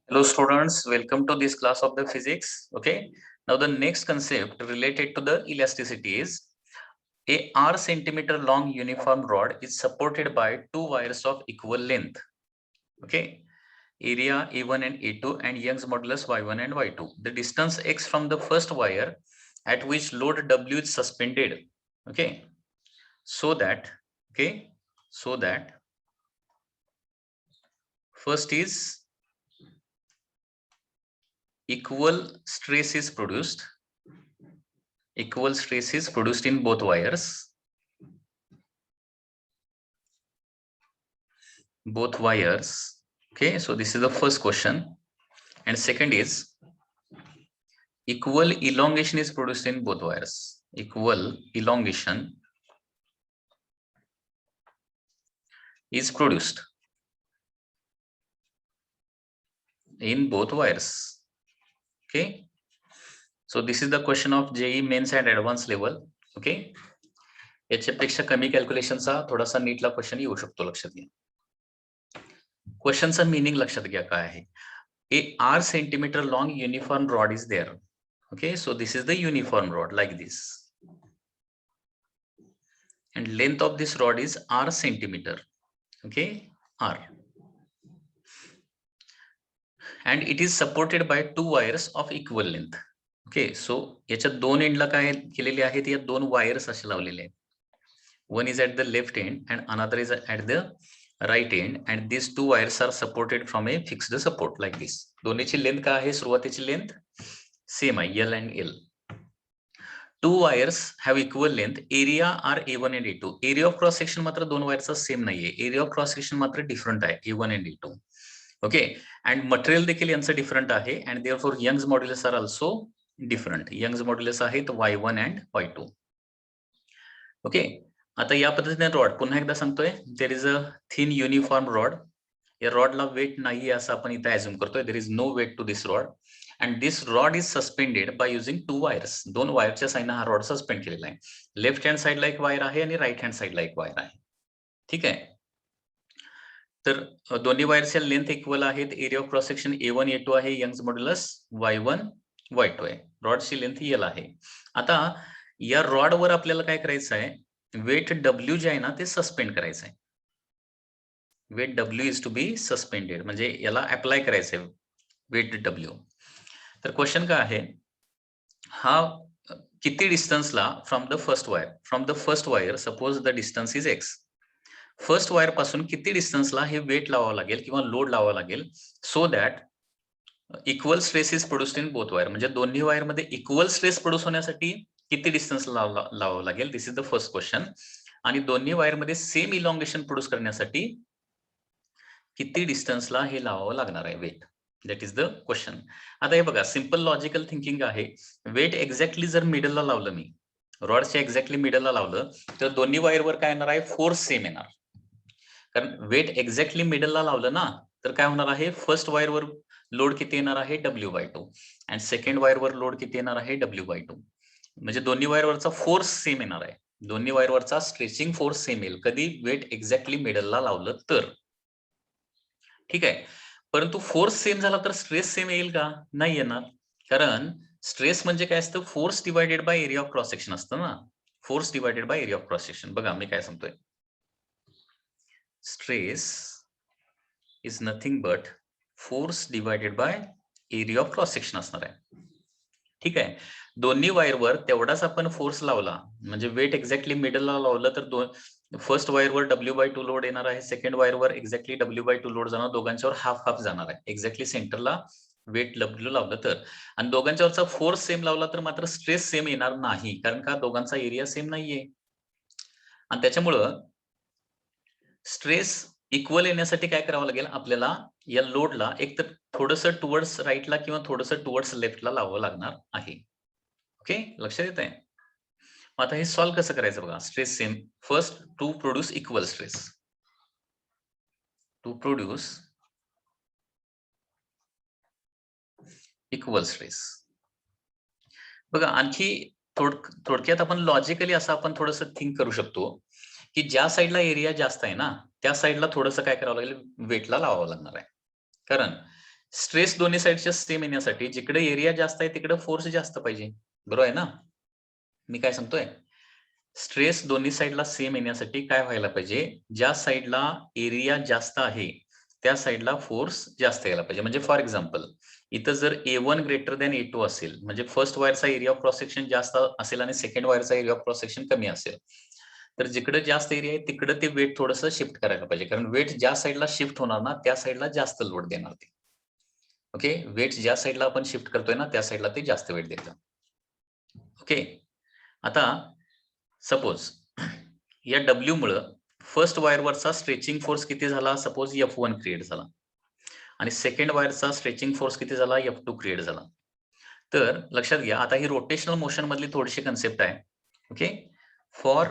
Hello students, welcome to this class of the physics. Okay, now the next concept related to the elasticity is a r centimeter long uniform rod is supported by two wires of equal length. Okay, area A1 and A2 and Young's modulus Y1 and Y2. The distance x from the first wire at which load W is suspended. Okay, so that first is equal stress is produced in both wires. Okay, so this is the first question. And second is equal elongation is produced in both wires. Equal elongation is produced in both wires. Okay, so this is the question of JEE mains and advanced level. Okay, याच्यापेक्षा कमी कॅल्क्युलेशनचा थोडासा नीटला question येऊ शकतो, लक्षात घ्या. क्वेश्चनचा meaning लक्षात घ्या काय आहे. A r centimeter long uniform rod is there. Okay, so this is the uniform rod like this, and length of this rod is r centimeter. Okay, r, and it is supported by two wires of equal length. Okay, so याच्या दोन एंडला काय केलेले आहेत, या दोन wires असे लावलेले आहेत. One is at the left end and another is at the right end, and these two wires are supported from a fixed support like this. दोन्हीची लेंथ काय आहे, सुरुवातीची लेंथ सेम आहे, L and L. Two wires have equal length. Area are A1 and A2. Area of cross section मात्र दोन वायरचा same नाहीये. Area of cross section मात्र डिफरंट आहे, A1 and A2. Okay, and material देखील यांचं different आहे, and therefore Young's modulus are also different. Young's modulus आहेत Y1 and Y2. Okay, आता या पद्धतीने रॉड पुन्हा एकदा सांगतोय, there is a thin uniform rod. या रॉडला वेट नाहीये असं आपण इथे अज्युम करतोय. There is no weight to this rod, and this rod is suspended by using two wires. दोन वायरच्या साईडने हा रॉड सस्पेंड केलेला आहे. लेफ्ट हँड साईडला एक वायर आहे आणि राईट हँड साईडला एक वायर आहे. ठीक आहे, तर दोन्ही वायरच्या लेंथ इक्वल आहेत. Area of cross section A1 A2 आहे, यंग्स मॉड्युलस Y1 Y2 आहे. रॉडची लेंथ L आहे. आता या रॉडवर आपल्याला काय करायचं आहे, वेट W जे आहे ना ते सस्पेंड करायचं आहे. Weight W is to be suspended, म्हणजे याला अप्लाय करायचं आहे वेट W. तर क्वेश्चन काय आहे, हा किती डिस्टन्सला from the first wire, suppose the distance is x. First wire पासून किती डिस्टन्सला हे वेट लावावं लागेल किंवा लोड लावावं लागेल, so that equal stress is produced in both wire. म्हणजे दोन्ही वायर मध्ये इक्वल स्ट्रेस प्रोड्यूस होण्यासाठी किती डिस्टन्स लावावं लागेल, दिस इज द फर्स्ट क्वेश्चन. आणि दोन्ही वायर मध्ये सेम इलॉंगेशन प्रोड्यूस करण्यासाठी किती डिस्टन्सला हे लावावं लागणार आहे weight, that is the question. आता हे बघा, सिंपल लॉजिकल थिंकिंग आहे. वेट एक्झॅक्टली जर मिडलला लावलं, मी रॉडच्या एक्झॅक्टली मिडलला लावलं, तर दोन्ही वायरवर काय येणार आहे, फोर्स सेम येणार. कारण वेट एक्झॅक्टली मिडलला लावलं ना, तर काय होणार आहे, फर्स्ट वायरवर लोड किती येणार आहे, W/2, आणि सेकंड वायरवर लोड किती येणार आहे, W/2. म्हणजे दोन्ही वायरवरचा फोर्स सेम येणार आहे. दोन्ही वायरवरचा स्ट्रेचिंग फोर्स सेम येईल कधी वेट एक्झॅक्टली मिडलला लावलं तर. ठीक आहे, परंतु फोर्स सेम झाला तर स्ट्रेस सेम येईल का, नाही येणार. कारण स्ट्रेस म्हणजे काय असतं, force divided by area of cross section असतं ना. Force divided by area of cross section. बघा मी काय सांगतोय, stress is nothing but force divided by area of cross section असणार आहे. ठीक आहे, दोन्ही वायरवर तेवढाच आपण फोर्स लावला, म्हणजे वेट एक्झॅक्टली मिडलला लावलं तर फर्स्ट वायरवर W/2 लोड येणार आहे, सेकंड वायरवर एक्झॅक्टली W/2 लोड जाणार, दोघांच्यावर हाफ हाफ जाणार आहे. एक्झॅक्टली सेंटरला वेट W लावलं तर, आणि दोघांच्यावरचा फोर्स सेम लावला तर मात्र स्ट्रेस सेम येणार नाही, कारण का दोघांचा एरिया सेम नाहीये. आणि त्याच्यामुळं स्ट्रेस इक्वल येण्यासाठी काय करावं लागेल, आपल्याला या लोडला एक तर थोडंसं टुवर्ड्स राईटला किंवा थोडंसं टुवर्ड्स लेफ्टला लावावं लागणार आहे. ओके, लक्षात येत आहे. आता हे सॉल्व्ह कसं करायचं बघा. Stress same, first to produce equal stress, to produce equal stress. बघा आणखी थोडक्यात आपण लॉजिकली असं आपण थोडंसं थिंक करू शकतो की ज्या साईडला एरिया जास्त आहे ना, त्या साईडला थोडंसं काय करावं लागेल, वेटला लावावं लागणार आहे. कारण स्ट्रेस दोन्ही साईडच्या सेम येण्यासाठी जिकडे एरिया जास्त आहे तिकडे फोर्स जास्त पाहिजे, बरोबर आहे ना? मी काय सांगतोय, स्ट्रेस दोन्ही साईडला सेम येण्यासाठी काय व्हायला पाहिजे, ज्या साईडला एरिया जास्त आहे त्या साईडला फोर्स जास्त यायला पाहिजे. म्हणजे फॉर एक्झाम्पल इथं जर A1 ग्रेटर दॅन A2 असेल, म्हणजे फर्स्ट वायरचा एरिया ऑफ क्रॉस सेक्शन जास्त असेल आणि सेकंड वायरचा एरिया ऑफ क्रॉस सेक्शन कमी असेल, तर जिकडे जास्त एरिया आहे तिकडे ते वेट थोडंसं शिफ्ट करायला पाहिजे, कारण वेट ज्या साईडला शिफ्ट होणार ना त्या साईडला जास्त लोड देणार ते. ओके, वेट ज्या साईडला आपण शिफ्ट करतोय ना त्या साईडला ते जास्त वेट देतं. ओके, आता सपोज या W मुळे फर्स्ट वायरवरचा स्ट्रेचिंग फोर्स किती झाला, सपोज F1 क्रिएट झाला आणि सेकंड वायरचा स्ट्रेचिंग फोर्स किती झाला, F2 क्रिएट झाला. तर लक्षात घ्या, आता ही रोटेशनल मोशन मधली थोडीशी कन्सेप्ट आहे. Okay, for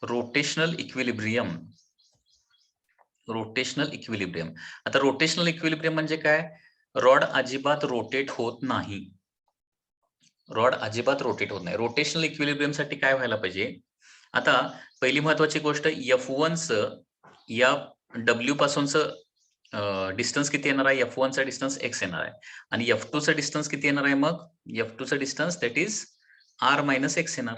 rotational equilibrium, rotational equilibrium. आता रोटेशनल इक्विलिब्रियम म्हणजे काय, रॉड अजिबात रोटेट होत नाही, रॉड अजिबात रोटेट होत नाही. रोटेशनल इक्विलिब्रियम साठी काय व्हायला पाहिजे, आता पहिली महत्वाची गोष्ट, F1 चं या W पासूनचं डिस्टन्स किती येणार आहे, F1 चा डिस्टन्स x येणार आहे आणि F2 चा डिस्टन्स किती येणार आहे, मग F2 चा distance that is r minus x येणार,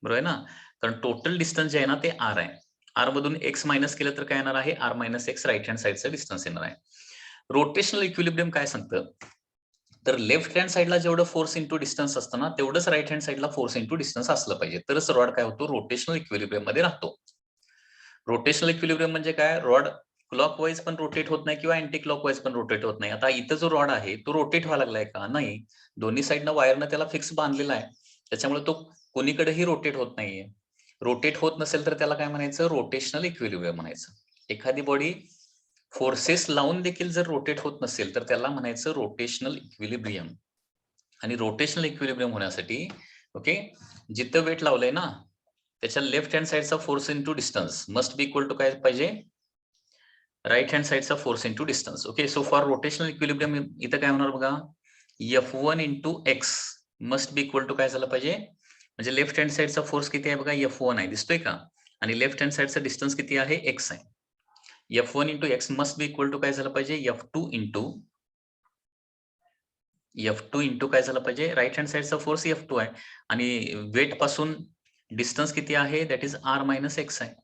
बरोबर आहे ना? कारण टोटल डिस्टन्स जे आहे ना ते r आहे, r मधून x मायनस केलं तर काय येणार आहे, r minus x right hand साईडचा डिस्टन्स येणार आहे. रोटेशनल इक्विलिब्रियम काय सांगतं, तर लेफ्ट हँड साईडला जेवढं फोर्स इंटू डिस्टन्स असतं ना तेवढंच राईट हँड साईडला फोर्स इंटू डिस्टन्स असलं पाहिजे, तरच रॉड काय होतो, रोटेशनल इक्विलिब्रियम मध्ये राहतो. रोटेशनल इक्विलिब्रियम म्हणजे काय, रॉड क्लॉकवाईज पण रोटेट होत नाही किंवा अँटी क्लॉकवाईज पण रोटेट होत नाही. आता इथं जो रॉड आहे तो रोटेट व्हायला लागलाय का, नाही, दोन्ही साईडनं वायरनं त्याला फिक्स बांधलेला आहे, त्याच्यामुळे तो कोणीकडेही रोटेट होत नाहीये. रोटेट होत नसेल तर त्याला काय म्हणायचं, रोटेशनल इक्विलिब्रियम म्हणायचं. एखादी बॉडी फोर्सेस लावून देखील जर रोटेट होत नसेल तर त्याला म्हणायचं रोटेशनल इक्विलिब्रियम. आणि रोटेशनल इक्विलिब्रियम होण्यासाठी ओके, जिथं वेट लावलंय ना त्याच्या लेफ्ट हँड साईडचा force into distance must be equal to काय पाहिजे, राईट हँड साईडचा force into distance. Okay, so for rotational equilibrium इथं काय होणार बघा, F1 into x must be equal to काय झालं पाहिजे, म्हणजे लेफ्ट हँड साईडचा फोर्स किती आहे बघा, F1 आहे, दिसतोय का, आणि लेफ्ट हँड साईडचा डिस्टन्स किती आहे, x आहे. F1 into x must be equal to काय झालं पाहिजे, F2 इंटू काय झालं पाहिजे, राईट हँड साईडचा फोर्स F2 आहे आणि वेट पासून डिस्टन्स किती आहे, that is r minus x आहे.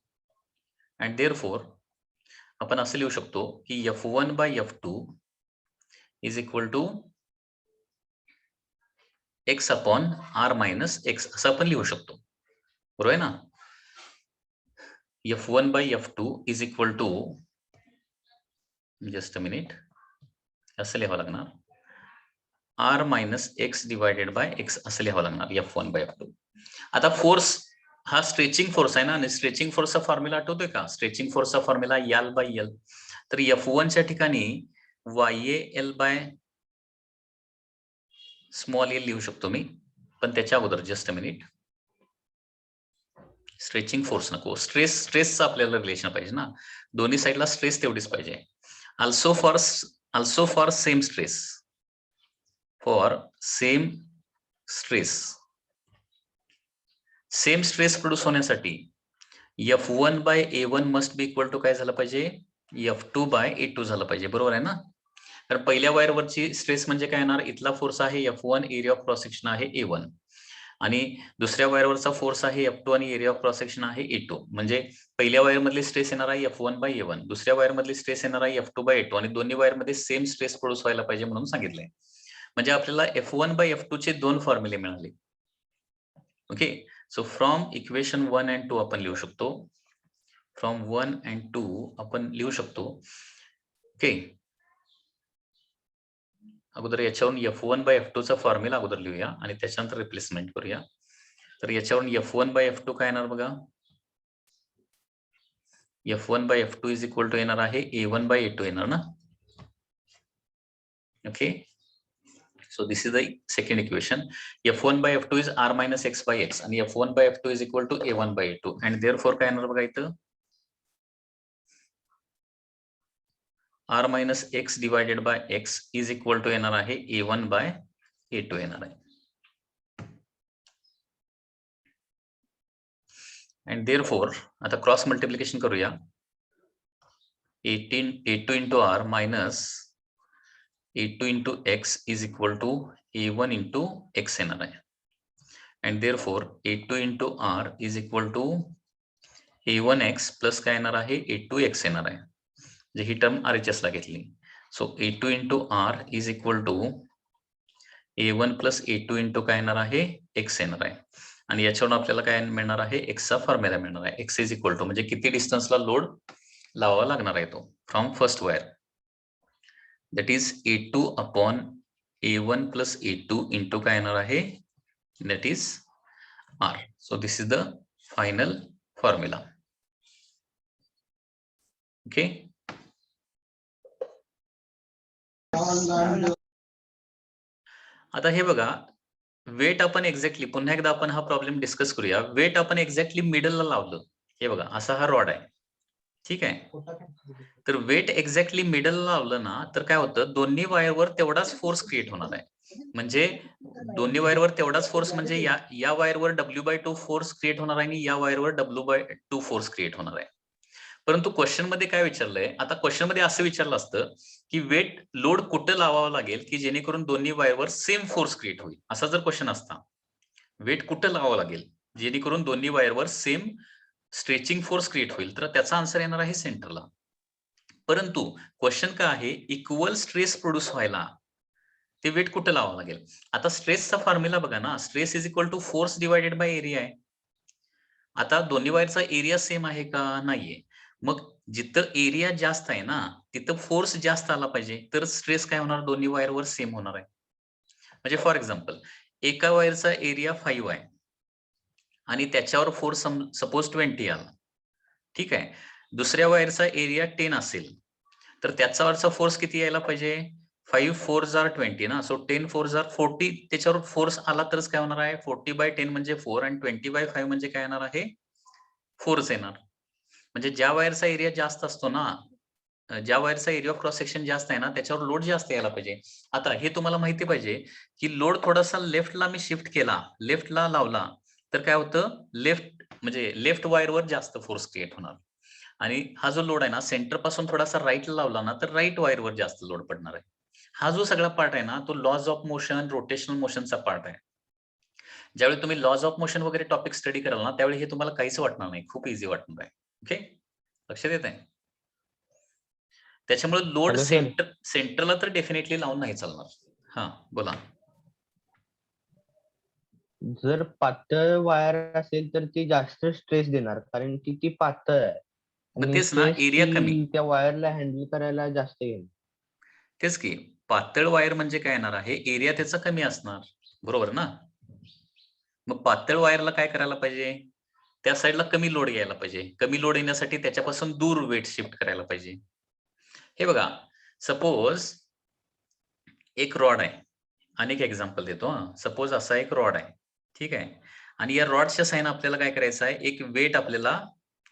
अँड देअरफॉर आपण असं लिहू शकतो की F1 by F2 is equal to x upon r minus x असं आपण लिहू शकतो, बरोबर आहे ना? F1 by F2 is equal to, just a minute, असं लिहावं लागणार, r minus x divided by x असं लिहावं लागणार F1 बाय F2. आता फोर्स हा स्ट्रेचिंग फोर्स आहे ना, आणि स्ट्रेचिंग फोर्सचा फॉर्म्युला आठवतोय का, स्ट्रेचिंग फोर्सचा फॉर्म्युला L बाय L. तर F1 च्या ठिकाणी YAL बाय स्मॉल एल लिहू शकतो मी, पण त्याच्या अगोदर just a minute, stretching force नको, स्ट्रेसचं आपल्याला रिलेशन पाहिजे ना, दोन्ही साईडला स्ट्रेस तेवढीच पाहिजे. Also for same stress, same stress produce होण्यासाठी F1 by A1 must be equal to काय झालं पाहिजे, F2 बाय A2 झालं पाहिजे, बरोबर आहे ना? तर पहिल्या वायरवरची स्ट्रेस म्हणजे काय येणार, इथला फोर्स आहे F1, area of cross section आहे A1, आणि दुसऱ्या वायरवरचा फोर्स आहे F2 आणि एरिया ऑफ क्रॉस सेक्शन आहे A2. म्हणजे पहिल्या वायर मधली स्ट्रेस येणार आहे F1 बाय A1, दुसऱ्या वायर मधली स्ट्रेस येणार आहे F2 बाय A2, आणि दोन्ही वायर मध्ये सेम स्ट्रेस प्रोड्यूस व्हायला पाहिजे म्हणून सांगितलंय. म्हणजे आपल्याला F1 बाय F2 चे दोन फॉर्म्युले मिळाले. Okay, so from equation 1 and 2 आपण लिहू शकतो, फ्रॉम 1 and 2 आपण लिहू शकतो. ओके, अगोदर याच्यावरून F1 बाय F2 चा फॉर्म्युला अगोदर लिहूया आणि त्याच्यानंतर रिप्लेसमेंट करूया. तर याच्यावरून F1 बाय F2 काय येणार बघा, F1 by F2 is equal to येणार आहे A1 बाय A2 येणार ना. Okay, so this is the second equation. F1 by F2 is r minus x by x आणि F1 by F2 is equal to A1 by A2 and therefore काय येणार बघा इथं, r minus x divided by x is equal to येणार आहे A1 by A2 येणार आहे. And therefore आता क्रॉस मल्टिप्लिकेशन करूया, A2 into r minus A2 into x is equal to A1 into x येणार आहे. And therefore A2 into R is equal to A1x plus काय येणार आहे A2x येणार आहे. जे ही टर्म RHS ला घेतली. So A2 into R is equal to A1 plus A2 into काय येणार आहे x येणार आहे. आणि याच्यावरून आपल्याला काय मिळणार आहे x चा फॉर्म्युला मिळणार आहे. x is equal to म्हणजे किती डिस्टन्सला लोड लावावा लागणार आहे तो from first wire. That is A2 upon A1 plus A2 into काय येणार आहे that is R. So this is the final formula. Okay. आता हे बघा वेट आपण एक्झॅक्टली पुन्हा एकदा आपण हा प्रॉब्लेम डिस्कस करूया. वेट आपण एक्झॅक्टली मिडलला लावलं. हे बघा असा हा रॉड आहे. ठीक आहे. तर वेट एक्झॅक्टली मिडल लावलं ना तर काय होतं दोन्ही वायरवर तेवढाच फोर्स क्रिएट होणार आहे. म्हणजे दोन्ही वायरवर तेवढाच फोर्स म्हणजे या वायरवर W/2 फोर्स क्रिएट होणार आहे आणि या वायरवर W/2 फोर्स क्रिएट होणार आहे. परंतु क्वेश्चन मध्ये काय विचारलंय आता क्वेश्चन मध्ये असं विचारलं असतं की वेट लोड कुठं लावावं लागेल की जेणेकरून दोन्ही वायरवर सेम फोर्स क्रिएट होईल असा जर क्वेश्चन असता वेट कुठं लावावं लागेल जेणेकरून दोन्ही वायरवर सेम स्ट्रेचिंग फोर्स क्रिएट होईल तर त्याचा आन्सर येणार आहे सेंटरला. परंतु क्वेश्चन काय आहे इक्वल स्ट्रेस प्रोड्यूस व्हायला ते वेट कुठं लावावं लागेल. आता स्ट्रेसचा फॉर्म्युला बघा ना stress is equal to force divided by area आहे. आता दोन्ही वायरचा एरिया सेम आहे का नाहीये. मग जिथं एरिया जास्त आहे ना तिथं फोर्स जास्त आला पाहिजे तर स्ट्रेस काय होणार दोन्ही वायरवर सेम होणार आहे. म्हणजे फॉर एक्झाम्पल एका वायरचा एरिया 5 आहे आणि त्याच्यावर फोर्स सपोज 20 आला. ठीक आहे. दुसऱ्या वायरचा एरिया 10 असेल तर त्याच्यावरचा फोर्स किती यायला पाहिजे 5 4s are 20 ना. सो 10 4s are 40 त्याच्यावर फोर्स आला तरच काय होणार आहे 40/10 म्हणजे 4 आणि 20/5 म्हणजे काय येणार आहे फोर्स येणार. म्हणजे ज्या वायरचा एरिया जास्त असतो ना ज्या वायरचा एरिया ऑफ क्रॉस सेक्शन जास्त आहे ना त्याच्यावर लोड जास्त यायला पाहिजे. आता हे तुम्हाला माहिती पाहिजे की लोड थोडासा लेफ्टला मी शिफ्ट केला लेफ्टला लावला तर काय होतं लेफ्ट वायरवर जास्त फोर्स क्रिएट होणार आणि हा जो लोड आहे ना सेंटर पासून थोडासा राईटला लावला ना तर राईट वायरवर जास्त लोड पडणार आहे. हा जो सगळा पार्ट आहे ना तो लॉज ऑफ मोशन रोटेशनल मोशनचा पार्ट आहे. ज्यावेळी तुम्ही लॉज ऑफ मोशन वगैरे टॉपिक स्टडी कराल ना त्यावेळी हे तुम्हाला काहीच वाटणार नाही खूप इझी वाटणार आहे. ओके लक्षात येत आहे. त्याच्यामुळे लोड सेंटरला तर डेफिनेटली लावून नाही चालणार. हा बोला. जर पातळ वायर असेल तर ती जास्त स्ट्रेस देणार कारण की ती पातळ आहे. मग तेच ना एरिया कमी त्या वायरला हँडल करायला जास्त येईल. तेच की पातळ वायर म्हणजे काय येणार आहे एरिया त्याचा कमी असणार बरोबर ना. मग पातळ वायरला काय करायला पाहिजे त्या साईडला कमी लोड यायला पाहिजे. कमी लोड येण्यासाठी त्याच्यापासून दूर वेट शिफ्ट करायला पाहिजे. हे बघा सपोज एक रॉड आहे. अनेक एक्झाम्पल देतो. सपोज असा एक रॉड आहे. ठीक आहे. आणि या रॉडच्या साइन आपल्याला काय करायचं आहे एक वेट आपल्याला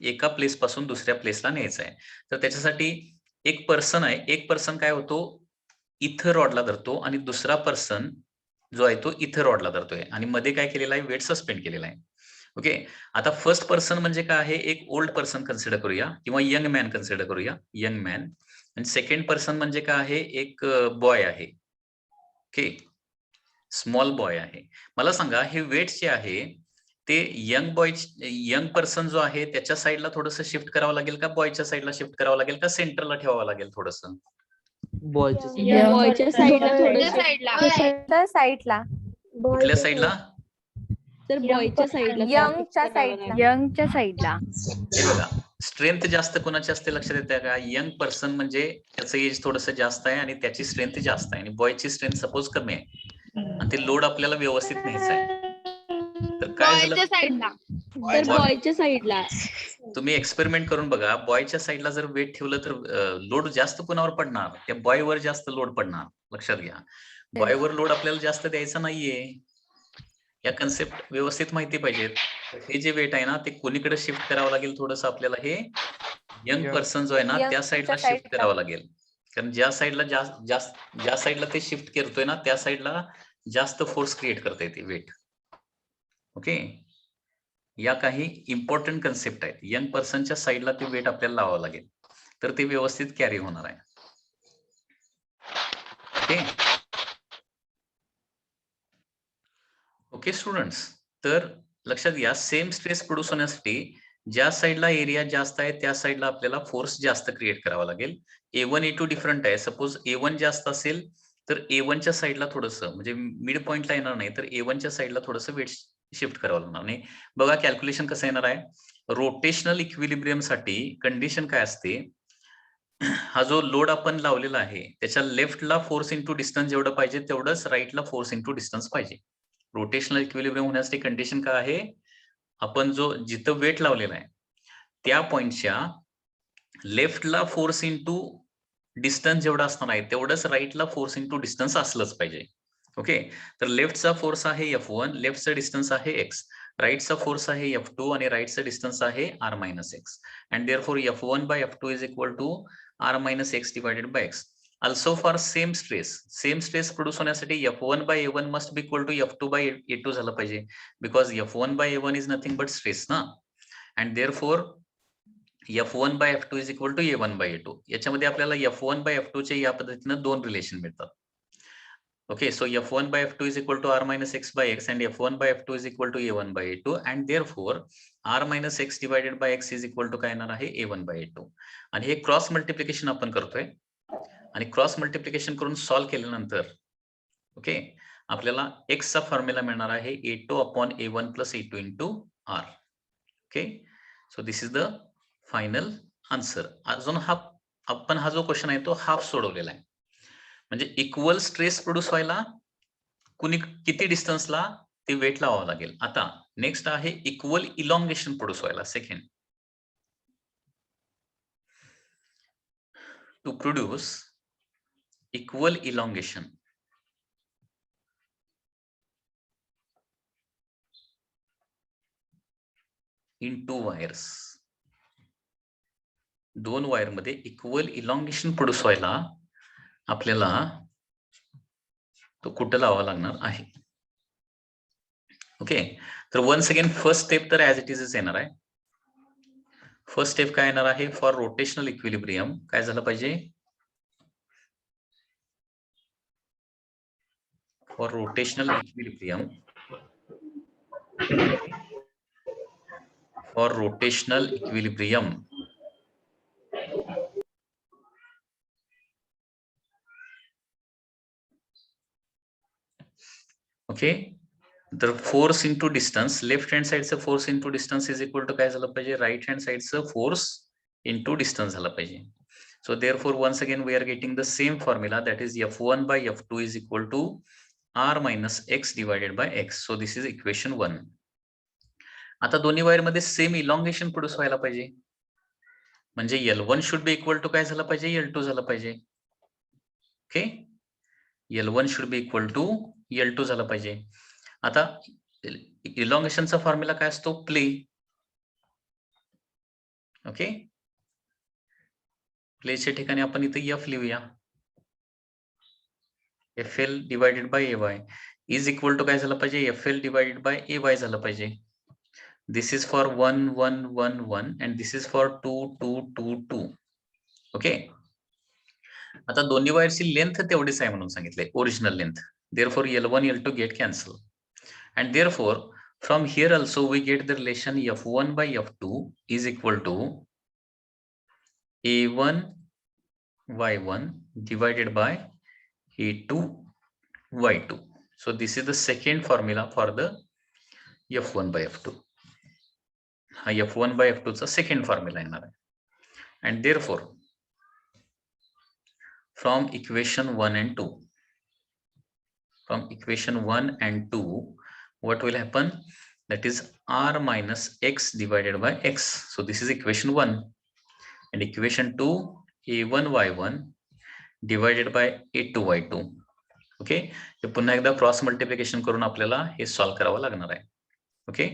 एका प्लेस पासून दुसऱ्या प्लेसला न्यायचं आहे. तर त्याच्यासाठी एक पर्सन आहे. एक पर्सन काय होतो इथं रॉडला धरतो आणि दुसरा पर्सन जो आहे तो इथं रॉडला धरतोय आणि मध्ये काय केलेला आहे वेट सस्पेंड केलेला आहे. ओके. आता फर्स्ट पर्सन म्हणजे काय आहे एक ओल्ड पर्सन कन्सिडर करूया किंवा यंग मॅन कन्सिडर करूया यंग मॅन. आणि सेकंड पर्सन म्हणजे काय आहे एक बॉय आहे. ओके स्मॉल बॉय आहे. मला सांगा हे वेट जे आहे ते यंग पर्सन जो आहे त्याच्या साईडला थोडंसं शिफ्ट करावं लागेल का बॉयच्या साईडला शिफ्ट करावं लागेल का सेंटरला ठेवावं लागेल थोडंसं बॉयच्या साईडला कुठल्या साईडला तर बॉयच्या साईडला यंगच्या साईडला. हे बघा स्ट्रेंथ जास्त कोणाची असते लक्षात येते का यंग पर्सन म्हणजे त्याचं एज थोडंसं जास्त आहे आणि त्याची स्ट्रेंथ जास्त आहे आणि बॉयची स्ट्रेंथ सपोज कमी आहे आणि ते लोड आपल्याला व्यवस्थित न्यायचं आहे. तर काय झालं बॉयच्या साईडला तुम्ही एक्सपेरिमेंट करून बघा बॉयच्या साईडला जर वेट ठेवलं तर लोड जास्त कोणावर पडणार त्या बॉयवर जास्त लोड पडणार. लक्षात घ्या बॉयवर लोड आपल्याला जास्त द्यायचा नाहीये. या कन्सेप्ट व्यवस्थित माहिती पाहिजेत. हे जे वेट आहे ना ते कोणीकडे शिफ्ट करावं लागेल थोडंसं आपल्याला हे यंग पर्सन जो आहे ना त्या साईडला शिफ्ट करावं लागेल कारण ज्या साईडला ते शिफ्ट करतोय ना त्या साईडला जास्त फोर्स क्रिएट करता येते वेट. ओके या काही इम्पॉर्टंट कन्सेप्ट आहेत. यंग पर्सनच्या साईडला ते वेट आपल्याला लावावं लागेल तर ते व्यवस्थित कॅरी होणार आहे. ओके ओके स्टुडंट्स, तर लक्षात घ्या, सेम स्ट्रेस प्रोड्यूस होण्यासाठी ज्या साईडला एरिया जास्त आहे त्या साईडला आपल्याला फोर्स जास्त क्रिएट करावा लागेल. A1 A2 डिफरंट आहे. सपोज A1 जास्त असेल तर A1 च्या साईडला थोडंसं म्हणजे मिड पॉइंटला येणार नाही, तर A1 च्या साईडला थोडंसं वेट शिफ्ट करावं लागणार नाही. बघा कॅल्क्युलेशन कसं येणार आहे. रोटेशनल इक्विलिब्रियम साठी कंडिशन काय असते, हा जो लोड आपण लावलेला आहे त्याच्या लेफ्टला फोर्स इंटू डिस्टन्स जेवढं पाहिजे तेवढंच राईटला फोर्स इंटू डिस्टन्स पाहिजे. रोटेशनल इक्विलिब्रियम होण्यासाठी कंडिशन काय आहे, आपण जो जिथं वेट लावलेला आहे त्या पॉइंटच्या लेफ्टला फोर्स इंटू डिस्टन्स जेवढा असणार आहे तेवढंच राईटला फोर्स इंटू डिस्टन्स असलंच पाहिजे. ओके, तर लेफ्टचा फोर्स आहे F1, लेफ्टचा डिस्टन्स आहे x, राईटचा फोर्स आहे F2 आणि राईटचा डिस्टन्स आहे r - x, and therefore F1 by F2 is equal to r - x divided by x. Also for same stress produce होण्यासाठी F1 by A1 must be equal to F2 by A2 झालं पाहिजे, because F1 by A1 is nothing but stress ना, and therefore F1 by F2 is equal to A1 by A2. याच्यामध्ये आपल्याला F1 by F2 चे या पद्धतीनं दोन relation मिळतात. Okay, so F1 by F2 is equal to r - x by x, and F1 by F2 is equal to A1 by A2, and therefore r - x divided by x is equal to काय येणार आहे, A1 by A2. आणि हे cross multiplication आपण करतोय आणि cross multiplication करून solve केल्यानंतर ओके आपल्याला x चा फॉर्म्युला मिळणार आहे A2 upon A1 plus A2 into r. Okay, so this is the final answer. अजून आपण हा जो क्वेश्चन आहे तो हाफ सोडवलेला आहे. म्हणजे इक्वल स्ट्रेस प्रोड्यूस व्हायला किती डिस्टन्सला ते वेट लावावं लागेल. आता नेक्स्ट आहे इक्वल इलॉंगेशन प्रोड्यूस व्हायला. Second, to produce equal elongation in two wires, दोन वायर मध्ये इक्वल इलॉंगेशन प्रोड्यूस व्हायला आपल्याला तो कुठं लावावा लागणार आहे. ओके, तर वन्स अगेन फर्स्ट स्टेप तर ऍज इट इजच येणार आहे. फर्स्ट स्टेप काय येणार आहे, फॉर रोटेशनल इक्विलिब्रियम काय झालं पाहिजे, for rotational equilibrium, for rotational equilibrium okay, तर force into distance, left hand साइडचं force into distance is equal to काय झालं पाहिजे, राईट हँड साइडचं फोर्स इंटू डिस्टन्स झालं पाहिजे. So therefore once again we are getting the same formula, that is F1 by F2 is equal to r minus x divided by x. So this is equation 1. आता दोन्ही wire मध्ये same elongation produce व्हायला पाहिजे, म्हणजे L1 should be equal to काय झालं पाहिजे, L2 झालं पाहिजे. Okay, L1 should be equal to L2 झालं पाहिजे. आता इलॉंगेशनचा फॉर्म्युला काय असतो, प्ले. ओके, प्लेच्या ठिकाणी आपण इथे F लिहूया, FL divided by AY is equal to काय झालं पाहिजे, FL डिवाइडेड बाय AY झालं पाहिजे. This is for 1 1 1 1 and this is for 2 2 2 2. Okay, आता दोन्ही वायरची लेंथ तेवढीच आहे म्हणून सांगितलंय, original length. Therefore L1 L2 get cancel, and therefore from here also we get the relation F1 by F2 is equal to A1 Y1 divided by A2 Y2. So this is the second formula for the F1 by F2. हा F1 by F2 चा second formula येणार आहे. And therefore from equation 1 and 2, from equation 1 and 2, what will happen? That is r minus x divided by x. So this is equation 1. And equation 2, A1 Y1 divided by A2 Y2. Okay, हे पुन्हा एकदा cross multiplication करून आपल्याला हे solve करावं लागणार आहे. Okay,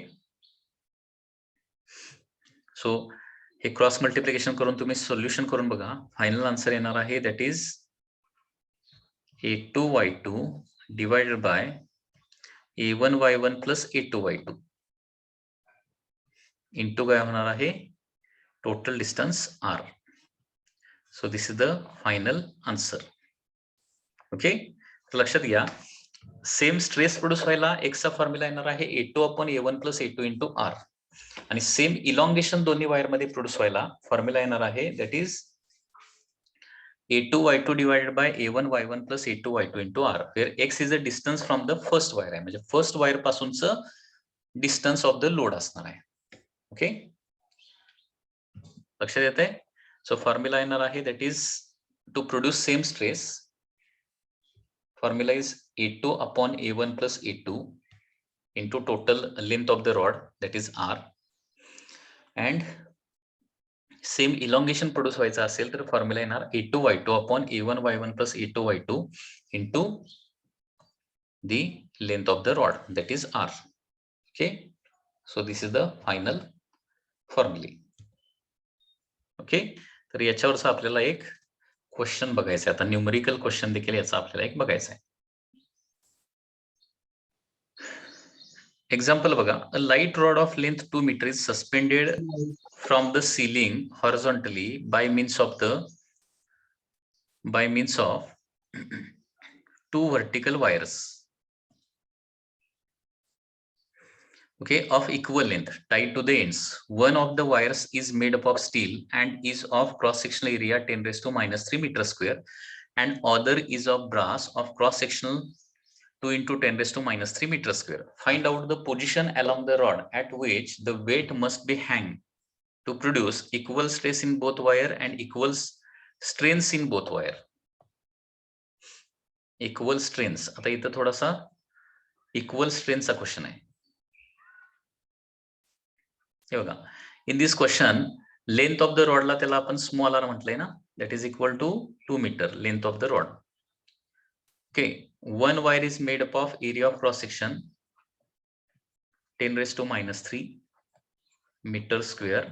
so हे क्रॉस मल्टिप्लिकेशन करून तुम्ही सोल्युशन करून बघा. फायनल आन्सर येणार आहे that is A2 Y2 divided by A1 Y1 plus A2 Y2 into काय होणार आहे, total distance R. So this is the final answer. Okay, लक्षात घ्या सेम स्ट्रेस प्रोड्यूस व्हायला एक्सचा फॉर्म्युला येणार आहे A2/A1 + A2 × R आणि सेम इलॉंगेशन दोन्ही वायर मध्ये प्रोड्यूस व्हायला फॉर्म्युला येणार आहे that is A2Y2 divided by A1Y1 plus A2Y2 into R, where X is the distance from the first wire आहे, म्हणजे फर्स्ट वायर पासूनचं डिस्टन्स ऑफ द लोड असणार आहे. ओके, लक्षात येत आहे. सो फॉर्म्युला येणार आहे that is to produce same stress, formula is A2/A1 plus A2 into total length of the rod that is R, and same elongation produce व्हायचा असेल तर फॉर्म्युला येणार A2Y2/A1Y1 plus A2Y2 into the length of the rod that is R. Okay, so this is the final formula. Okay, तर याच्यावरचा आपल्याला एक question बघायचा आहे. आता न्यूमेरिकल क्वेश्चन देखील याचा आपल्याला एक बघायचा आहे. एक्झाम्पल बघा, a light rod of length 2 meter is suspended from the ceiling horizontally by means of two vertical wires, okay, of equal length tied to the ends. One of the wires is made up of steel and is of cross sectional area 10⁻³ meter square, and other is of brass of cross sectional 2 × 10⁻³ meter square. Find out the position along the rod at which the weight must be hanged to produce equal stress in both wire and equal strains in both wire. Equal strains, आता इथं थोडासा equal strains चा question आहे. हे बघा, in this question length of the rod ला त्याला आपण small r म्हटलंय ना, that is equal to 2 meter length of the rod. Okay, one wire is made up of area of cross section 10⁻³ meter square,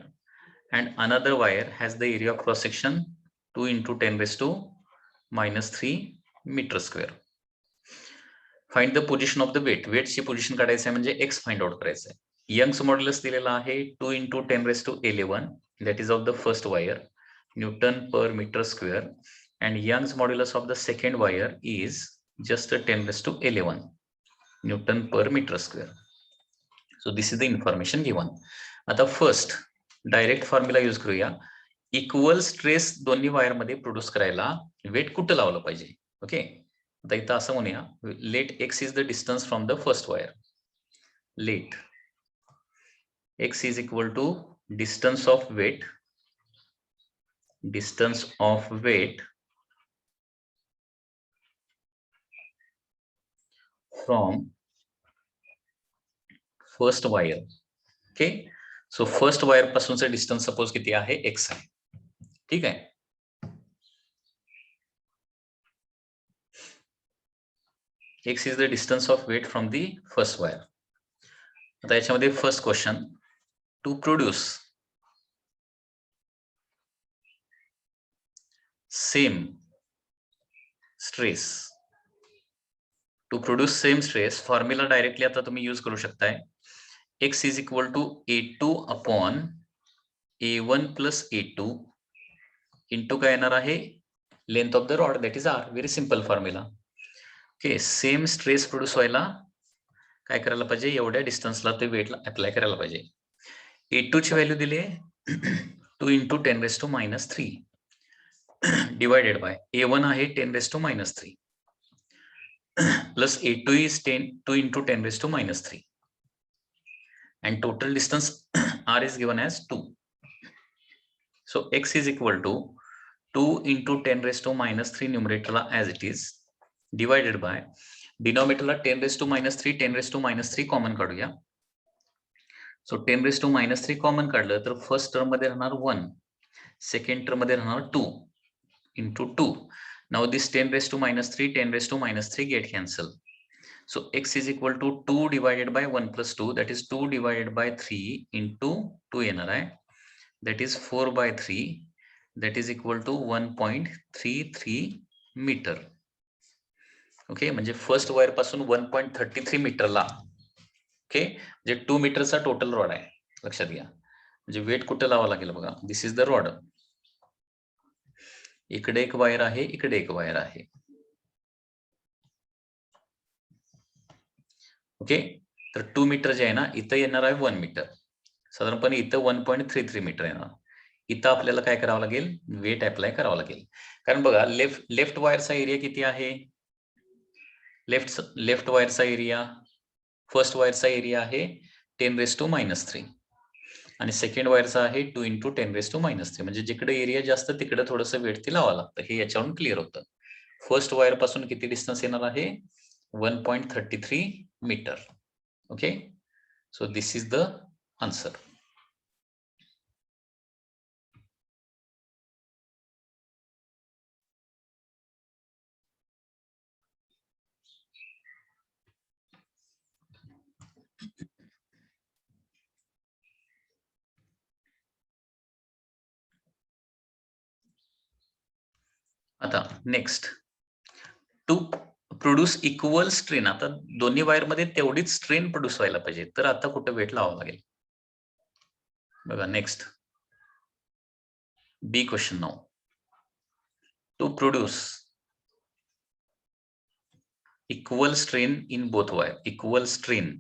and another wire has the area of cross section 2 × 10⁻³ meter square. Find the position of the weight. weight ची position काढायचं आहे म्हणजे x find out करायचं आहे. Young's modulus दिलेला आहे 2 × 10⁻11 that is of the first wire, Newton per meter square, and Young's modulus of the second wire is just a 10⁻11 Newton per meter square. So this is the information given. आता first direct formula use करूया. Equal stress दोन्ही wire मध्ये produce करायला weight कुठं लावलं पाहिजे. Okay, आता इथं असं म्हणूया, let x is the distance from the first wire. Let x is equal to distance of weight from first wire. Okay, so first wire पासूनचं डिस्टन्स सपोज किती आहे, x आहे. ठीक आहे, x is the distance of weight from the first wire. आता याच्यामध्ये first question, to produce same stress, to produce same stress formula directly आता तुम्ही यूज करू शकताय. x is equal to A2/A1 plus A2 into काय येणार आहे, length of the rod that is r. Very simple formula. Okay, same stress produce व्हायला काय करायला पाहिजे, एवढ्या डिस्टन्सला ते वेटला अप्लाय करायला पाहिजे. A2 ची व्हॅल्यू दिली आहे 2 × 10⁻³ डिवायडेड बाय A1 आहे 10⁻³ plus A2 is 2 × 10⁻³ and total distance R is given as 2. So x is equal to 2 × 10⁻³ numerator as it is divided by denominator 10⁻³ 10⁻³ common काढूया. सो 10⁻³ कॉमन काढलं तर first term मध्ये राहणार 1, second term मध्ये राहणार 2 × 2. Now this 10⁻³ 10⁻³ get cancel. So x is equal to 2 divided by 1 plus 2, that is 2 divided by 3 into 2 येणार आहे, that is 4/3, that is equal to 1.33 metre. Okay, म्हणजे first wire पासून 1.33 मीटरला, okay, म्हणजे 2 मीटरचा टोटल रॉड आहे. लक्षात घ्या, म्हणजे वेट कुठे लावावं लागेल बघा. दिस इज द रॉड, इकडे एक वायर आहे, इकडे एक वायर आहे. ओके, तर 2 मीटर जे आहे ना, इथं येणार आहे 1 मीटर, साधारणपणे इथं 1.33 मीटर येणार. इथं आपल्याला काय करावं लागेल, वेट अप्लाय करावं लागेल. कारण बघा लेफ्ट वायरचा एरिया किती आहे, लेफ्ट वायरचा एरिया, फर्स्ट वायरचा एरिया आहे 10⁻³ आणि सेकंड वायरचा आहे 2 × 10⁻³ म्हणजे जिकडे एरिया जास्त तिकडे थोडंसं वेट ती लावावं लागतं. हे याच्यावरून क्लिअर होतं. फर्स्ट वायर पासून किती डिस्टन्स येणार आहे, 1.33 metre. Okay, so this is the answer. आता next, to produce equal strain. आता दोन्ही वायर मध्ये तेवढीच स्ट्रेन प्रोड्यूस व्हायला पाहिजे, तर आता कुठे वेट लावावं लागेल बघा. Next B question now. To produce equal strain in both wire. Equal strain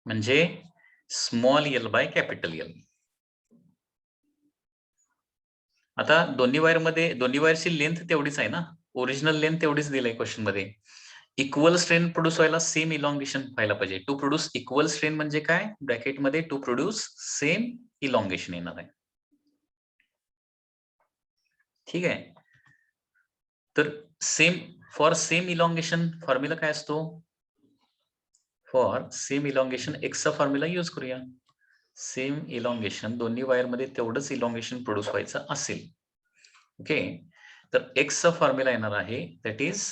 म्हणजे small L by capital L. आता दोन्ही वायरची लेंथ तेवढीच आहे ना, ओरिजिनल लेंथ तेवढीच दिलंय क्वेश्चन मध्ये. इक्वल स्ट्रेन प्रोड्यूस व्हायला सेम इलॉंगेशन व्हायला पाहिजे. टू प्रोड्यूस इक्वल स्ट्रेन म्हणजे काय, ब्रॅकेट मध्ये टू प्रोड्यूस सेम इलॉंगेशन येणार आहे. ठीक आहे, तर फॉर सेम इलॉंगेशन फॉर्म्युला काय असतो, फॉर सेम इलॉंगेशन एक्सचा फॉर्म्युला यूज करूया. सेम इलॉंगेशन दोन्ही वायर मध्ये तेवढंच इलॉंगेशन प्रोड्यूस व्हायचं असेल. ओके, तर एक्सचा फॉर्म्युला येणार आहे that is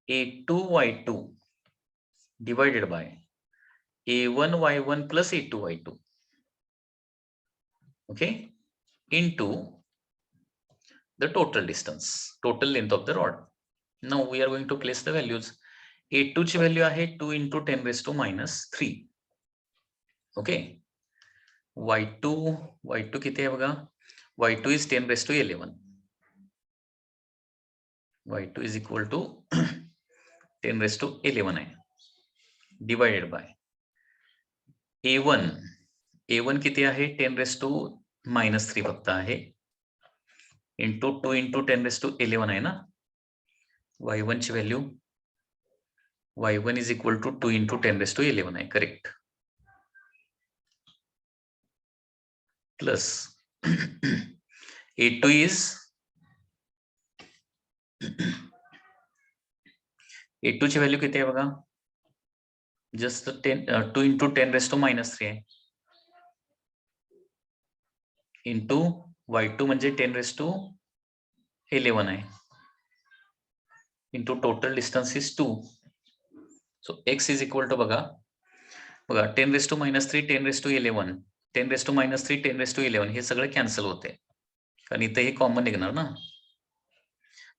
A2Y2 divided by A1Y1 plus A2Y2. Okay, into the total distance, total length of the rod. Now we are going to place the values. A2 ची value आहे 2 × 10⁻³ okay. Y2 किती आहे बघा, Y2 is 10⁻11. Y2 is equal to 10⁻11 आहे, divided by A1 किती आहे, 10⁻³ फक्त आहे, इंटू 2 × 10⁻11 आहे ना. Y1 ची value Y1 is equal to 2 × 10⁻11 आहे, correct. Plus A2 is A2 ची व्हॅल्यू किती आहे बघा, जस्ट 2 × 10⁻³ आहे, इंटू Y2 म्हणजे 10⁻11 आहे, into total distance is 2. So x is equal to बघा 10⁻³ 10⁻11 10⁻³ 10⁻11 हे सगळं कॅन्सल होते, कारण इथे हे कॉमन निघणार ना.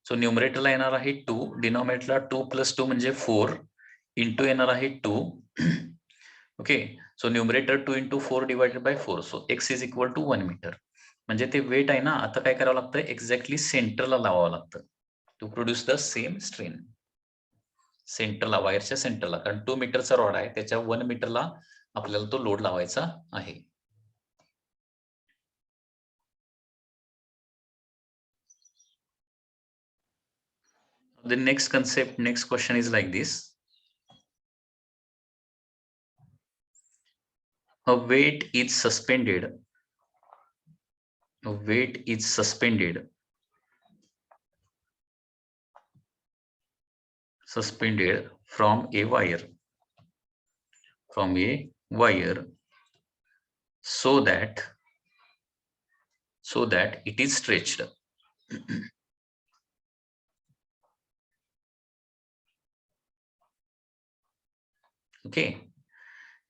सो न्यूमरेटरला येणार आहे 2, डिनॉमिनेटरला 2 + 2 म्हणजे 4, इंटू येणार आहे 2. Okay, so numerator 2 × 4 divided by 4. So x is equal to 1 metre. म्हणजे ते वेट आहे ना, आता काय करावं लागतं, एक्झॅक्टली सेंटरला लावावं लागतं to produce the same strain. सेंटरला, वायरच्या सेंटरला, कारण 2 मीटरचा रॉड आहे, त्याच्या 1 मीटरला आपल्याला तो लोड लावायचा आहे. The next question is like this. A weight is suspended. Suspended from a wire. So that it is stretched. Okay,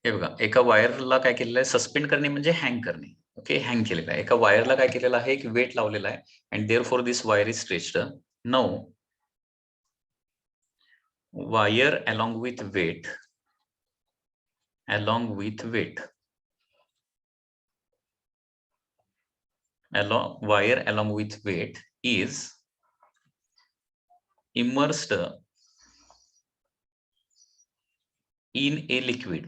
हे बघा, एका वायरला काय केलेलं आहे, सस्पेंड करणे म्हणजे हँग करणे. ओके, हँग केलेलं आहे, एका वायरला काय केलेलं आहे, एक वेट लावलेला आहे, and therefore this wire is stretched. Now wire along with weight is immersed in a liquid,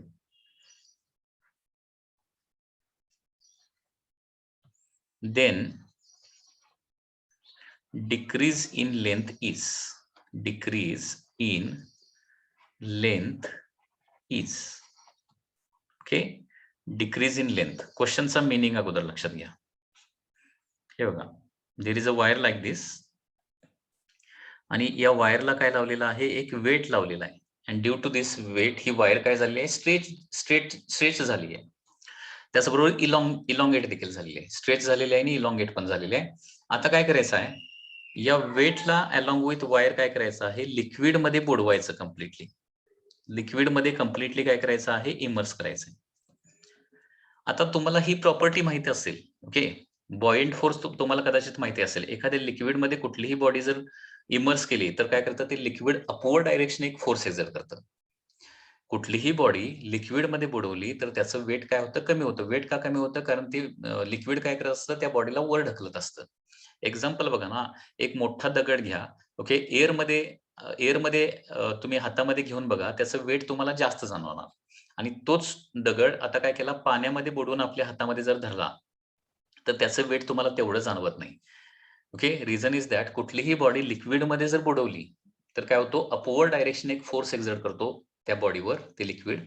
then decrease in length is okay. Decrease in length. क्वेश्चनचा मिनिंग अगोदर लक्षात घ्या. हे बघा, there is a wire like this, आणि या वायरला काय लावलेलं आहे, एक वेट लावलेला आहे. And due to this weight ही वायर काय झाली आहे, स्ट्रेच झाली आहे. त्याचबरोबर इलॉंगेट देखील झालेली आहे. स्ट्रेच झालेली आहे आणि इलॉंगेट पण झालेली आहे. आता काय करायचं आहे, या वेटला अलॉंग विथ वायर काय करायचं आहे, लिक्विड मध्ये बुडवायचं कम्प्लिटली. लिक्विड मध्ये कम्प्लिटली काय करायचं आहे, इमर्स करायचं. आता तुम्हाला ही प्रॉपर्टी माहिती असेल. ओके, बॉयंट फोर्स तुम्हाला कदाचित माहिती असेल. एखाद्या लिक्विड मध्ये कुठलीही बॉडी जर इमर्स केली तर काय करतं, ते लिक्विड अपवर्ड डायरेक्शन एक फोर्स एक्झर्ट करतं. कुठलीही बॉडी लिक्विड मध्ये बुडवली तर त्याचं वेट काय होतं, कमी होतं. वेट का कमी होतं, कारण ते लिक्विड काय करत असतं, त्या बॉडीला वर ढकलत असतं. एक्झाम्पल बघा ना, एक मोठा दगड घ्या. ओके, एअरमध्ये तुम्ही हातामध्ये घेऊन बघा, त्याचं वेट तुम्हाला जास्त जाणवणार. आणि तोच दगड आता काय केला, पाण्यामध्ये बुडवून आपल्या हातामध्ये जर धरला तर त्याचं वेट तुम्हाला तेवढं जाणवत नाही. ओके, रिझन इज दॅट कुठलीही बॉडी लिक्विडमध्ये जर बुडवली तर काय होतो, अपवर्ड डायरेक्शन एक फोर्स एक्झर्ट करतो त्या बॉडीवर, ते लिक्विड.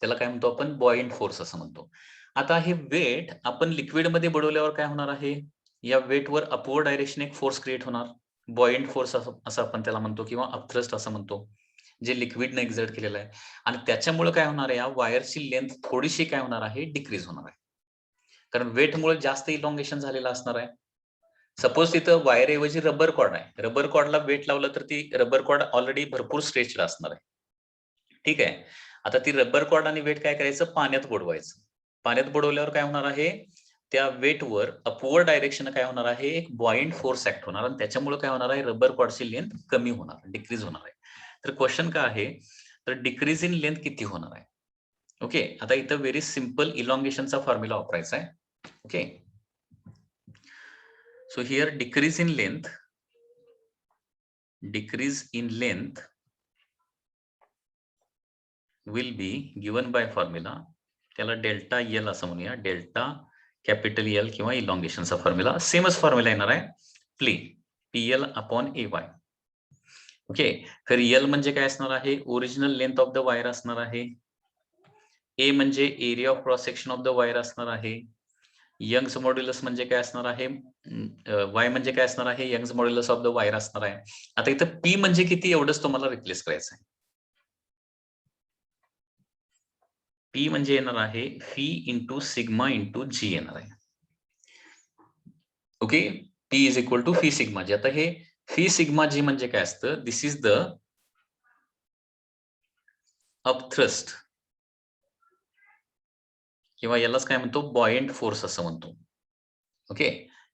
त्याला काय म्हणतो आपण, बॉयंट फोर्स असं म्हणतो. आता हे वेट आपण लिक्विडमध्ये बुडवल्यावर काय होणार आहे, या वेटवर अपवर्ड डायरेक्शन एक फोर्स क्रिएट होणार. बॉयंट फोर्स असं आपण त्याला म्हणतो, किंवा अपथ्रस्ट असं म्हणतो, जे लिक्विडने एक्झर्ट केलेलं आहे. आणि त्याच्यामुळे काय होणार आहे, या वायरची लेंथ थोडीशी काय होणार आहे, डिक्रीज होणार आहे. कारण वेटमुळे जास्त इलॉंगेशन झालेलं असणार आहे. सपोज तिथं वायर ऐवजी रबर कॉर्ड आहे. रबर कॉर्डला वेट लावलं तर ती रबर कॉर्ड ऑलरेडी भरपूर स्ट्रेच्ड असणार आहे. ठीक आहे. आता ती रबर कॉर्ड आणि वेट काय करायचं, पाण्यात बुडवायचं. पाण्यात बुडवल्यावर काय होणार आहे, त्या वेटवर अपवर्ड डायरेक्शन काय होणार आहे, एक बॉयंट फोर्स ऍक्ट होणार. आणि त्याच्यामुळे काय होणार आहे, रबर कॉर्डची लेंथ कमी होणार, डिक्रीज होणार आहे. तर क्वेश्चन काय आहे, तर डिक्रीज इन लेंथ किती होणार आहे. ओके, आता इथं व्हेरी सिंपल इलॉंगेशनचा फॉर्म्युला वापरायचा आहे. Okay, so here decrease in length will be given by formula, त्याला डेल्टा एल असं म्हणूया, डेल्टा कॅपिटल एल किंवा इलॉंगेशनचा फॉर्म्युला. सेमच फॉर्म्युला येणार आहे, PL अपॉन AY. ओके, तर एल म्हणजे काय असणार आहे, original length of the wire असणार आहे. ए म्हणजे area of cross section of the wire असणार आहे. यंग्स मॉड्युलस म्हणजे काय असणार आहे, वाय म्हणजे काय असणार आहे, Young's modulus of the wire असणार आहे. आता इथं पी म्हणजे किती, एवढंच तुम्हाला रिप्लेस करायचं आहे. पी म्हणजे येणार आहे phi into sigma into G येणार आहे. Okay, P is equal to phi sigma G. आता हे फी सिग्मा जी म्हणजे काय असतं, दिस इज द अपथ्रस्ट, किंवा यालाच काय म्हणतो, बॉयंट फोर्स असं म्हणतो. ओके,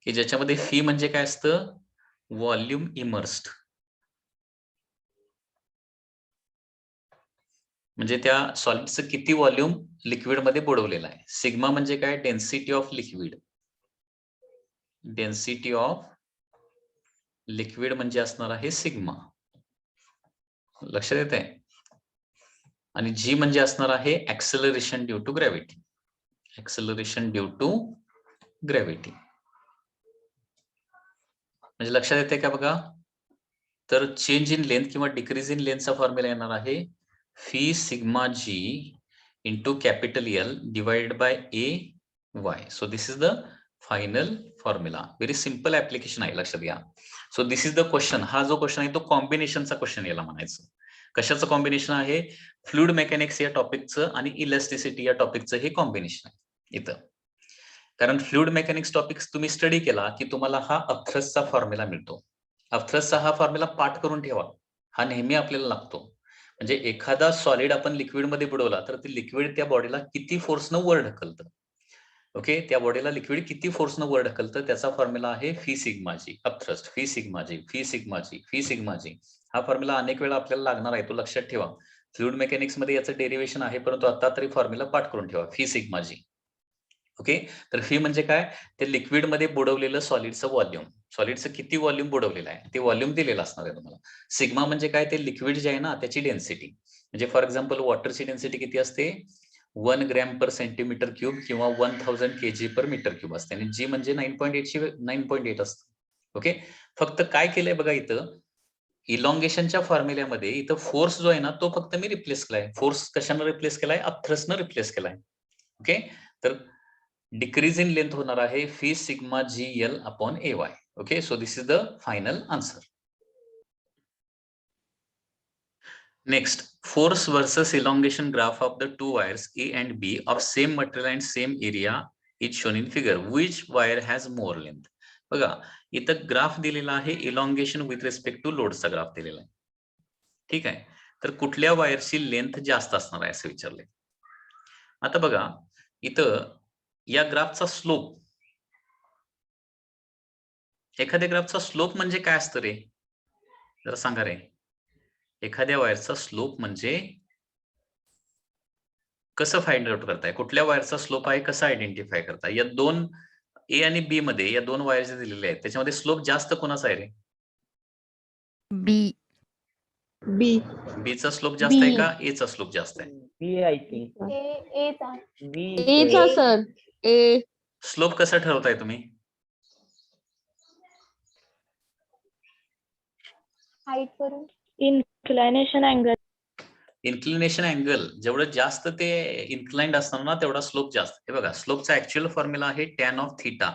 की ज्याच्यामध्ये फी म्हणजे काय असतं, व्हॉल्यूम इमर्स्ड, म्हणजे त्या सॉलिडचं किती व्हॉल्यूम लिक्विड मध्ये बुडवलेलं आहे. सिग्मा म्हणजे काय, density of liquid. Density of liquid म्हणजे असणार आहे सिग्मा, लक्षात येत आहे. आणि जी म्हणजे असणार आहे acceleration due to gravity. Acceleration due to gravity म्हणजे लक्षात येते का बघा. तर चेंज इन लेंथ किंवा डिक्रीज इन लेंथचा फॉर्म्युला येणार आहे phi sigma g into capital L divided by AY. So this is the final formula. Very simple application आहे, लक्षात घ्या. So this is the question. हा जो क्वेश्चन आहे तो कॉम्बिनेशनचा क्वेश्चन याला म्हणायचं. कशाचं कॉम्बिनेशन आहे, फ्लुइड मेकॅनिक्स या टॉपिकचं आणि इलॅस्टिसिटी या टॉपिकचं हे कॉम्बिनेशन आहे इथं. कारण फ्लुइड मेकॅनिक्स टॉपिक्स तुम्ही स्टडी केला की तुम्हाला हा अपथ्रस्टचा फॉर्म्युला मिळतो. अपथ्रस्टचा हा फॉर्म्युला पाठ करून ठेवा, हा नेहमी आपल्याला लागतो. म्हणजे एखादा सॉलिड आपण लिक्विड मध्ये बुडवला तर ते लिक्विड त्या बॉडीला किती फोर्सनं वर ढकलतं. ओके, त्या बॉडीला लिक्विड किती फोर्सनं वर ढकलतं त्याचा फॉर्म्युला आहे फी सिग्मा जी. अपथ्रस्ट, फी सिग्मा जी, फी सिग्मा जी, फी सिग्मा जी. हा फॉर्म्युला अनेक वेळा आपल्याला लागणार आहे, तो लक्षात ठेवा. फ्लुइड मेकॅनिक्स मध्ये याचं डेरिव्हेशन आहे, परंतु आता तरी फॉर्म्युला पाठ करून ठेवा, फी सिग्मा जी. ओके, तर फी म्हणजे काय, ते लिक्विड मध्ये बुडवलेलं सॉलिडचं व्हॉल्यूम. सॉलिडचं किती व्हॉल्यूम बुडवलेलं आहे ते व्हॉल्यूम दिलेलं असणार आहे तुम्हाला. सिग्मा म्हणजे काय, ते लिक्विड जे आहे ना त्याची डेन्सिटी. म्हणजे फॉर एक्झाम्पल वॉटरची डेन्सिटी किती असते, 1 ग्रॅम पर सेंटीमीटर क्यूब किंवा 1000 kg पर मीटर क्यूब असते, आणि जी म्हणजे 9.8 असते. ओके, फक्त काय केलंय बघा इथं, इलॉंगेशनच्या फॉर्म्युल्यामध्ये इथं फोर्स जो आहे ना तो फक्त मी रिप्लेस केलाय. फोर्स कशानं रिप्लेस केलाय, अपथ्रसनं रिप्लेस केलाय. ओके, तर डिक्रीज इन लेंथ होणार आहे phi sigma GL upon AY. Okay, so this is the final answer. Next, force versus elongation graph of the two wires A and B of same material and same area is shown in figure. Which wire has more length? बघा इथं graph दिलेला आहे, elongation with respect to लोडचा graph दिलेला आहे. ठीक आहे, तर कुठल्या वायरची लेंथ जास्त असणार आहे असं विचारलंय. आता बघा इथं या ग्राफचा स्लोप, एखाद्या ग्राफचा स्लोप म्हणजे काय असतं रे, जरा सांगा रे. एखाद्या वायरचा स्लोप म्हणजे कसं फाइंड आउट करताय, कुठल्या वायरचा स्लोप आहे कसं आयडेंटिफाय करताय. या दोन ए आणि बी मध्ये, या दोन वायर जे दिलेले आहेत त्याच्यामध्ये स्लोप जास्त कोणाचा आहे रे, बी. बी. बीचा स्लोप जास्त आहे का ए चा स्लोप जास्त आहे? बी आय थिंक ए चा सर. ए. स्लोप कसं ठरवताय तुम्ही? हाईट वरून. इन्क्लायनेशन अँगल. इन्क्लिनेशन अँगल जेवढं जास्त ते इन्क्लाइंड असणार ना तेवढा स्लोप जास्त. हे बघा स्लोपचा ऍक्च्युअल फॉर्म्युला आहे टॅन ऑफ थीटा.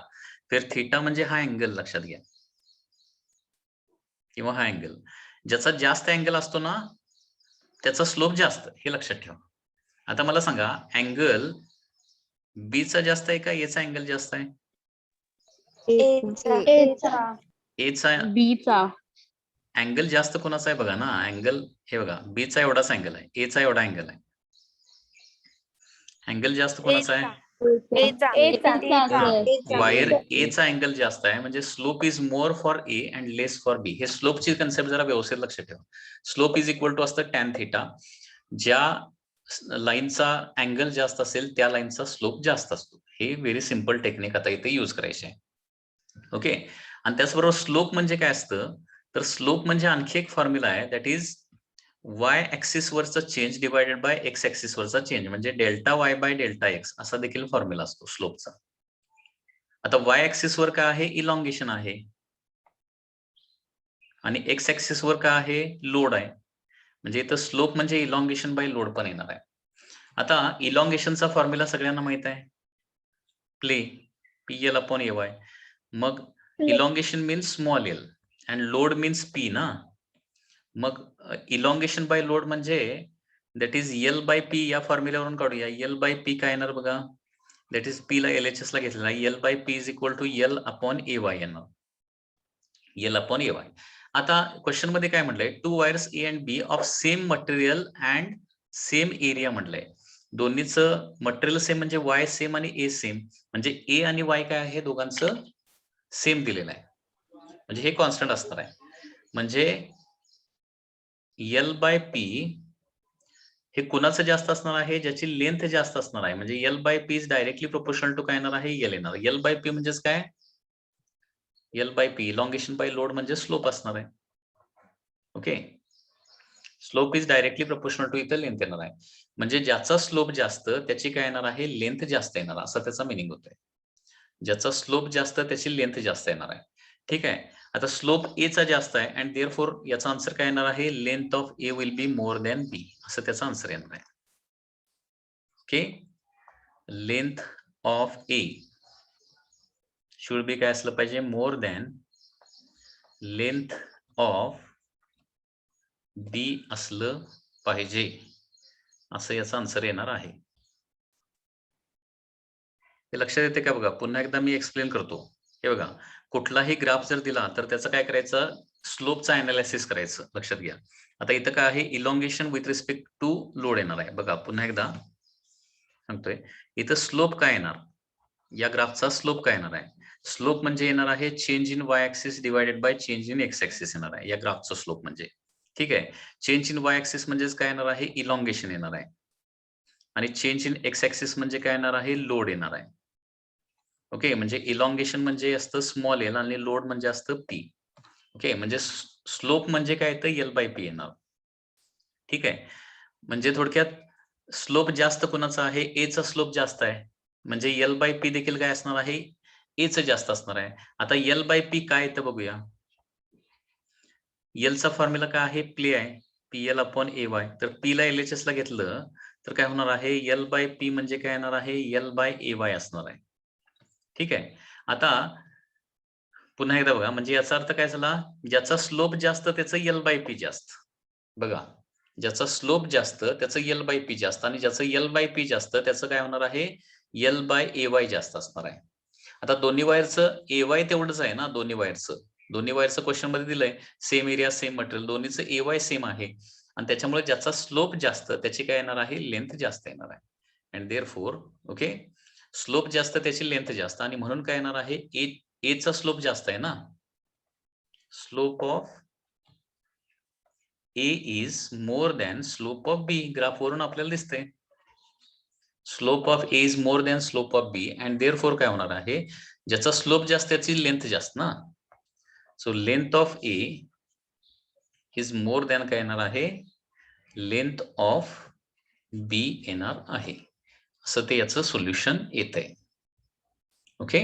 तर थीटा म्हणजे हा अँगल लक्षात घ्या, किंवा हा अँगल. ज्याचा जास्त अँगल असतो ना त्याचा स्लोप जास्त, हे लक्षात ठेवा. आता मला सांगा अँगल बी चा जास्त आहे का ए चा अँगल जास्त आहे? ए चा बी चा. अँगल जास्त कोणाचा आहे बघा ना, अँगल हे बघा बी चा एवढाच अँगल आहे, ए चा एवढा अँगल आहे. अँगल जास्त कोणाचा आहे? वायर ए चा अँगल जास्त आहे म्हणजे slope is more for A and less for B. हे स्लोपची कन्सेप्ट जरा व्यवस्थित लक्षात ठेवा. स्लोप इज इक्वल टू असतं टॅन थीटा. ज्या लाईनचा अँगल जास्त असेल त्या लाईनचा स्लोप जास्त असतो. हे व्हेरी सिंपल टेक्निक आता इथे युज करायचे आहे. ओके, आणि त्याचबरोबर स्लोप म्हणजे काय असतं, तर स्लोप म्हणजे आणखी एक फॉर्म्युला आहे, दॅट इज वाय ऍक्सिस वरचा change divided by x axis वरचा चेंज, म्हणजे delta y by delta x असा देखील फॉर्म्युला असतो स्लोपचा. आता वाय ऍक्सिस वर काय आहे, इलॉंगेशन आहे, आणि एक्स ऍक्सिस वर काय आहे, लोड आहे. म्हणजे इथं स्लोप म्हणजे इलॉंगेशन बाय लोड पण येणार आहे. आता इलॉंगेशनचा फॉर्म्युला सगळ्यांना माहित आहे, प्ले PL अपॉन AY. मग elongation means small l and load means P ना. मग इलॉंगेशन बाय लोड म्हणजे that is L by P. या फॉर्म्युल्यावरून काढूया. L बाय P काय येणार बघा, दॅट इज P ला LHS ला घेतलेला आहे. L by P is equal to L upon AY येणार, L अपॉन AY. आता क्वेश्चन मध्ये काय म्हटलंय, two wires A and B of same material and same area म्हटलंय. दोन्हीचं मटेरियल सेम म्हणजे वाय सेम आणि ए सेम, म्हणजे ए आणि वाय काय आहे दोघांचं सेम दिलेलं आहे, म्हणजे हे कॉन्स्टंट असणार आहे. म्हणजे L बाय P हे कुणाचं जास्त असणार आहे, ज्याची लेंथ जास्त असणार आहे. म्हणजे L by P is directly proportional to काय येणार आहे, L येणार. L बाय P म्हणजेच काय, L by P elongation by load म्हणजे स्लोप असणार आहे. Okay, slope is directly proportional to इथं लेंथ येणार आहे. म्हणजे ज्याचा स्लोप जास्त त्याची काय येणार आहे, लेंथ जास्त येणार, असा त्याचा मिनिंग होतोय. ज्याचा स्लोप जास्त त्याची लेंथ जास्त येणार आहे. ठीक आहे, आता स्लोप ए चा जास्त आहे अँड देअरफॉर याचा आन्सर काय येणार आहे, length of A will be more than B, असं त्याचा आन्सर येणार आहे. Okay, length of A should be काय असलं पाहिजे, more than length of B असलं पाहिजे, असं याचा आन्सर येणार आहे. हे लक्षात येते का बघा, पुन्हा एकदा मी एक्सप्लेन करतो. हे बघा, कुठलाही ग्राफ जर दिला तर त्याचं काय करायचं, स्लोपचा अनालिसिस करायचं. लक्षात घ्या. आता इथं काय आहे, elongation with respect to load येणार आहे. बघा पुन्हा एकदा सांगतोय, इथं स्लोप काय येणार, या ग्राफचा स्लोप काय येणार आहे, स्लोप म्हणजे येणार आहे change in Y axis divided by change in x axis येणार आहे या ग्राफचा स्लोप म्हणजे. ठीक आहे, चेंज इन वाय ऍक्सिस म्हणजेच काय येणार आहे, इलॉंगेशन येणार आहे, आणि चेंज इन एक्स ऍक्सिस म्हणजे काय येणार आहे, लोड येणार आहे. ओके, म्हणजे इलॉंगेशन म्हणजे असतं स्मॉल एल आणि लोड म्हणजे असतं पी. ओके, म्हणजे स्लोप म्हणजे काय तर एल बाय पी येणार. ठीक आहे, म्हणजे थोडक्यात स्लोप जास्त कोणाचा आहे, ए चा स्लोप जास्त आहे, म्हणजे एल बाय पी देखील काय असणार आहे, ए च जास्त असणार आहे. आता एल बाय पी काय तर बघूया. एल चा फॉर्म्युला काय आहे, प्ले आहे, पी एल अपॉन ए वाय. तर पी ला एलएचएस ला घेतलं तर काय होणार आहे, एल बाय पी म्हणजे काय येणार आहे, एल बाय ए वाय असणार आहे. ठीक आहे, आता पुन्हा एकदा बघा, म्हणजे याचा अर्थ काय झाला, ज्याचा स्लोप जास्त त्याचं एल बाय पी जास्त. बघा, ज्याचा स्लोप जास्त त्याचं एल बाय पी जास्त, आणि ज्याचं एल बाय पी जास्त त्याचं काय होणार आहे, एल बाय ए वाय जास्त असणार आहे. आता दोन्ही वायरचं ए वाय तेवढंच आहे ना, दोन्ही वायरचं क्वेश्चन मध्ये दिलंय सेम एरिया सेम मटेरियल, दोन्हीचं ए वाय सेम आहे, आणि त्याच्यामुळे ज्याचा स्लोप जास्त त्याची काय येणार आहे, लेंथ जास्त येणार आहे. अँड देअरफॉर ओके, स्लोप जास्त त्याची लेंथ जास्त, आणि म्हणून काय येणार आहे, ए चा स्लोप जास्त आहे ना, slope of A is more than slope of B. Graph वरून आपल्याला दिसतंय slope of A is more than slope of B, and therefore काय होणार आहे, ज्याचा स्लोप जास्त त्याची लेंथ जास्त ना, so length of A is more than काय येणार आहे, लेंथ ऑफ बी येणार आहे. असं ते याचं सोल्युशन येत आहे. ओके.